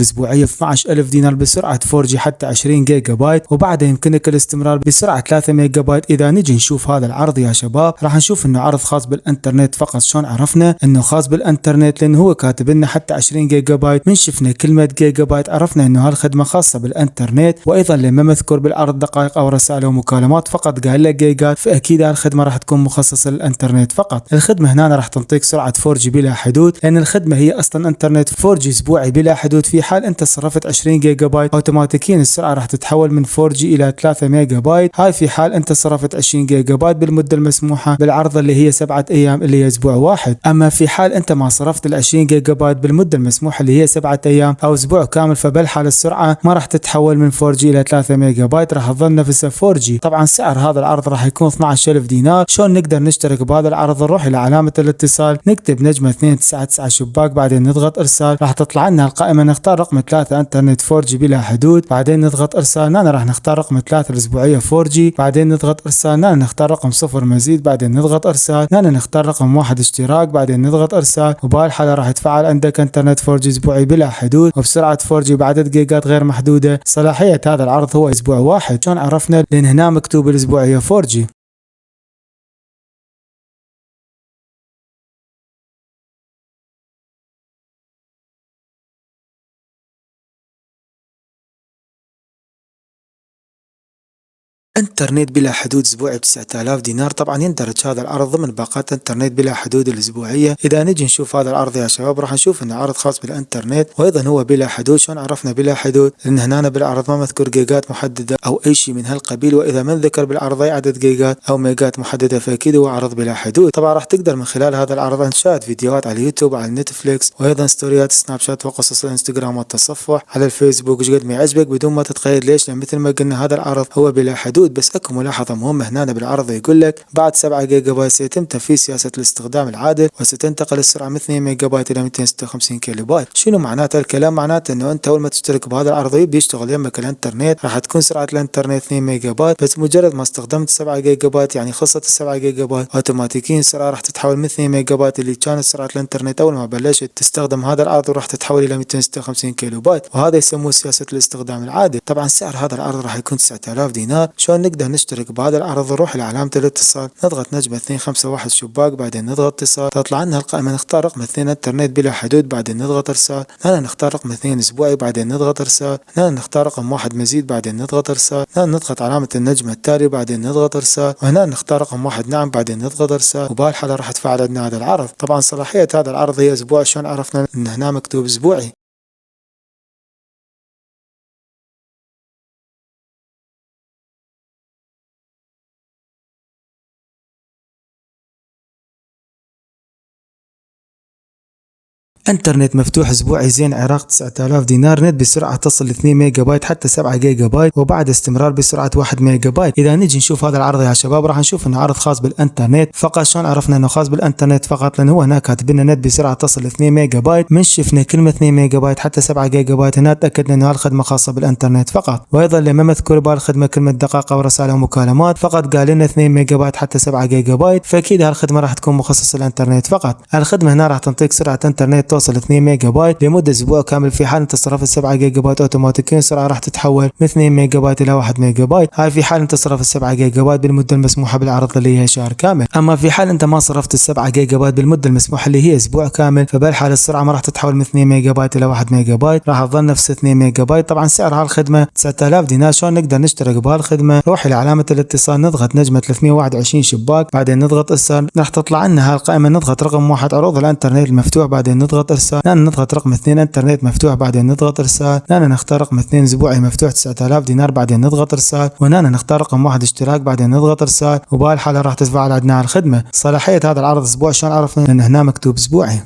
الأسبوعية 12000 دينار بسرعة 4G حتى 20 جيجا بايت، وبعدها يمكنك الاستمرار بسرعة 3 ميجا بايت. إذا نجي نشوف هذا العرض يا شباب راح نشوف إنه عرض خاص بالإنترنت فقط. شلون عرفنا إنه خاص بالإنترنت؟ لأنه هو كاتب لنا حتى 20 جيجا بايت، من شفنا كلمة جيجا بايت عرفنا إنه هالخدمة خاصة بالإنترنت. وأيضا لما مذكور بالعرض دقائق أو رسائل ومكالمات فقط قال لك جيجات، فأكيد هالخدمة راح تكون مخصصة للإنترنت فقط. الخدمة هنا راح تنطيك سرعة 4G بلا حدود، لأن الخدمة هي أصلا إنترنت 4G أسبوعي بلا حدود. في حال أنت صرفت 20 جيجا بايت أوتوماتيكيا السرعة راح تتحول من 4G إلى 3 ميجا بايت. هاي في حال أنت صرفت 20 جيجا بايت بالمدة المسموحة بالعرض اللي هي 7 أيام اللي هي أسبوع واحد. أما في حال أنت ما صرفت ال 20 جيجا بايت بالمدة المسموحة اللي هي 7 أيام أو أسبوع كامل، فبالحال السرعة ما راح تتحول من 4G إلى 3 ميجا بايت، راح تظل نفسها 4G. طبعا سعر هذا العرض راح يكون 12000 دينار. شلون نقدر نشترك بهذا العرض؟ نروح إلى علامة الاتصال، نكتب نجمة 299 شباك، بعدين نضغط إرسال. راح تطلع لنا القائمة، نختار رقم 3 إنترنت 4G بلا حدود، بعدين نضغط إرسال. هنا راح نختار رقم 3 الأسبوعية 4G، بعدين نضغط إرسال. هنا نختار رقم 0 مزيد، بعدين نضغط إرسال. هنا نختار رقم 1 اشتراك، بعدين نضغط إرسال. وبهالحالة راح يتفعل عندك إنترنت 4G أسبوعي بلا حدود وبسرعة 4G بعدد جيجات غير محدودة. صلاحية هذا العرض هو أسبوع واحد. شلون عرفنا؟ لأن هنا مكتوب الأسبوعية 4G. انترنت بلا حدود اسبوعي ب 9000 دينار. طبعا يندرج هذا العرض ضمن باقات انترنت بلا حدود الاسبوعيه. اذا نجي نشوف هذا العرض يا شباب راح نشوف انه عرض خاص بالانترنت وايضا هو بلا حدود. شلون عرفنا بلا حدود؟ لان هنا بالعرض ما مذكور جيجات محدده او اي شيء من هالقبيل، واذا من ذكر بالعرض اي عدد جيجات او ميجات محدده فاكيد هو عرض بلا حدود. طبعا راح تقدر من خلال هذا العرض ان تشاهد فيديوهات على اليوتيوب، على نتفليكس، وايضا ستوريات سناب شات وقصص الانستغرام والتصفح، على الفيسبوك وش قد ما يعجبك بدون ما تتقيد. ليش؟ لان مثل ما قلنا هذا العرض هو بلا حدود. بس اكو ملاحظة مهمة هنا بالعرض يقول لك بعد 7 جيجا بايت سيتم تنفيذ سياسة الاستخدام العادل وستنتقل السرعة من 2 ميجا بايت إلى 256 كيلو بايت. شنو معناته الكلام؟ معناته انه انت اول ما تشترك بهذا العرض بيشتغل يمك الانترنت، راح تكون سرعة الانترنت 2 ميجا بايت، بس مجرد ما استخدمت 7 جيجا بايت يعني خلصت ال 7 جيجا بايت اوتوماتيكيا السرعة راح تتحول من 2 ميجا بايت اللي كانت سرعة الانترنت اول ما بلشت تستخدم هذا العرض وراح تتحول الى 256 كيلو بايت، وهذا يسموه سياسة الاستخدام العادل. طبعا سعر هذا العرض راح يكون 9000 دينار. شلون نقدر نشترك بهذا العرض؟ نروح لعلامة الاتصال، نضغط نجمة 251 شباك، بعدين نضغط اتصال، تطلع لنا القائمة، نختار رقم 2 انترنت بلا حدود، بعدين نضغط ارسال. هنا نختار رقم 2 اسبوعي، بعدين نضغط ارسال. هنا نختار رقم 1 مزيد، بعدين نضغط ارسال. هنا نضغط علامة النجمة التالية، بعدين نضغط ارسال. وهنا نختار رقم 1 نعم، بعدين نضغط ارسال. وبهالحالة راح تفعل عندنا هذا العرض. طبعا صلاحية هذا العرض هي اسبوع. شلون عرفنا ان هنا مكتوب اسبوعي؟ انترنت مفتوح اسبوعي زين عراق 9000 دينار، نت بسرعه تصل ل 2 ميجا بايت حتى 7 جيجا بايت، وبعد استمرار بسرعه 1 ميجا بايت. اذا نجي نشوف هذا العرض يا شباب راح نشوف انه عرض خاص بالانترنت فقط. شلون عرفنا انه خاص بالانترنت فقط؟ لانه هو هناك كاتب لنا نت بسرعه تصل ل 2 ميجا بايت، من شفنا كلمه 2 ميجا بايت حتى 7 جيجا بايت هنا تاكدنا انه هالخدمه خاصه بالانترنت فقط. وايضا لما مذكور بهالخدمه كلمه دقائق ورسائل ومكالمات فقط قال لنا 2 ميجا بايت حتى 7 جيجا بايت، فاكيد هالخدمه راح تكون مخصصه للانترنت فقط. الخدمه هنا راح تعطيك سرعه انترنت توصل 2 ميجا بايت لمده اسبوع كامل. في حال انت صرفت 7 جيجا بايت اوتوماتيكيا السرعه راح تتحول من 2 ميجا بايت الى 1 ميجا بايت. هاي في حال انت صرفت 7 جيجا بايت بالمده المسموحه بالعرض اللي هي شهر كامل. اما في حال انت ما صرفت ال 7 جيجا بايت بالمده المسموحه اللي هي اسبوع كامل، فبالحال السرعه ما راح تتحول من 2 ميجا بايت الى 1 ميجا بايت، راح تظل نفس 2 ميجا بايت. طبعا سعر هالخدمه 9000 دينار. شلون نقدر نشترك بهالخدمه؟ روح الى علامه الاتصال، نضغط نجمه 321 شباك، بعدين نضغط ارسال. راح تطلع لنا هالقائمه، نضغط رقم 1 عروض الانترنت المفتوح، بعدين نضغط ارسال. نضغط رقم 2 انترنت مفتوح، بعدين نضغط ارسال. هنا نختار رقم 2 اسبوعي مفتوح 9000 دينار، بعدين نضغط ارسال. وهنا نختار رقم 1 اشتراك، بعدين نضغط ارسال. وبهالحاله راح تتفاعل عندنا الخدمه. صلاحيه هذا العرض اسبوع. شلون عرفنا؟ لان هنا مكتوب اسبوعي.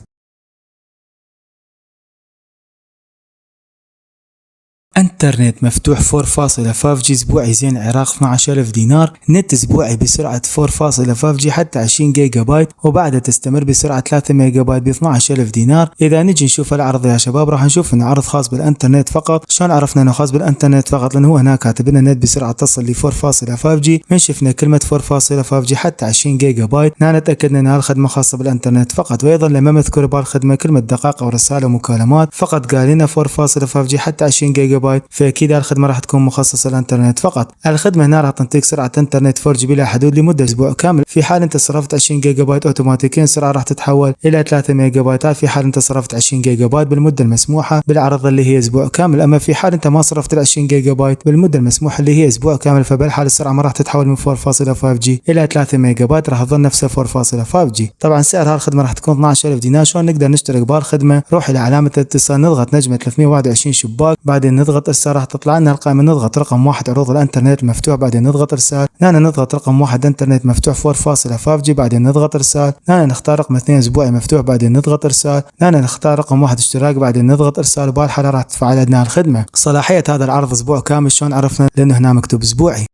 انترنت مفتوح 4.5 جي اسبوعي زين العراق 12000 دينار، نت اسبوعي بسرعة 4.5 جي حتى 20 جيجا بايت، وبعدها تستمر بسرعة 3 ميجا بايت ب 12000 دينار. اذا نجي نشوف العرض يا شباب راح نشوف انه عرض خاص بالانترنت فقط. شلون عرفنا انه خاص بالانترنت فقط؟ لانه هو هناك كاتب لنا نت بسرعة تصل ل 4.5 جي، من شفنا كلمة 4.5 جي حتى 20 جيجا بايت، هنا تأكدنا انها الخدمة خاصة بالانترنت فقط. وايضا لما مذكور بالخدمة كلمة دقائق او رسائل ومكالمات، فقط قال لنا 4.5 جي حتى 20 جيجا بايت، فاكيد الخدمة راح تكون مخصصة للانترنت فقط. الخدمة هنا راح تنطيك سرعة انترنت 4G بلا حدود لمدة اسبوع كامل. في حال انت صرفت 20 جيجا بايت اوتوماتيكيا السرعة راح تتحول الى 3 ميجا بايت، في حال انت صرفت 20 جيجا بايت بالمدة المسموحة بالعرض اللي هي اسبوع كامل. اما في حال انت ما صرفت ال 20 جيجا بايت بالمدة المسموحة اللي هي اسبوع كامل، فبالحال السرعة ما راح تتحول من 4.5 الى 3 ميجا بايت، راح تظل نفسها 4.5 جي. طبعا سعر هالخدمة راح تكون 12000 دينار. شلون نقدر نشترك بهالخدمة؟ روح الى علامة الاتصال، نضغط نجمة 321 شباك، بعدين نضغط ارسال، راح تطلع لنا القائمة، نضغط رقم 1 عروض الانترنت المفتوح، بعدين نضغط ارسال، هنا نضغط رقم 1 انترنت مفتوح 4.5 جي، بعدين نضغط ارسال، هنا نختار رقم 2 اسبوعي مفتوح، بعدين نضغط ارسال، هنا نختار رقم 1 اشتراك، بعدين نضغط ارسال، وبهالحالة راح تفعل عندنا الخدمة. صلاحية هذا العرض اسبوع كامل. شلون عرفنا؟ لانه هنا مكتوب اسبوعي.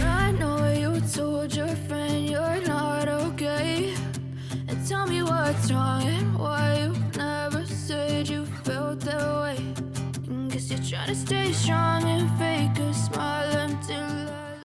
Trying to stay strong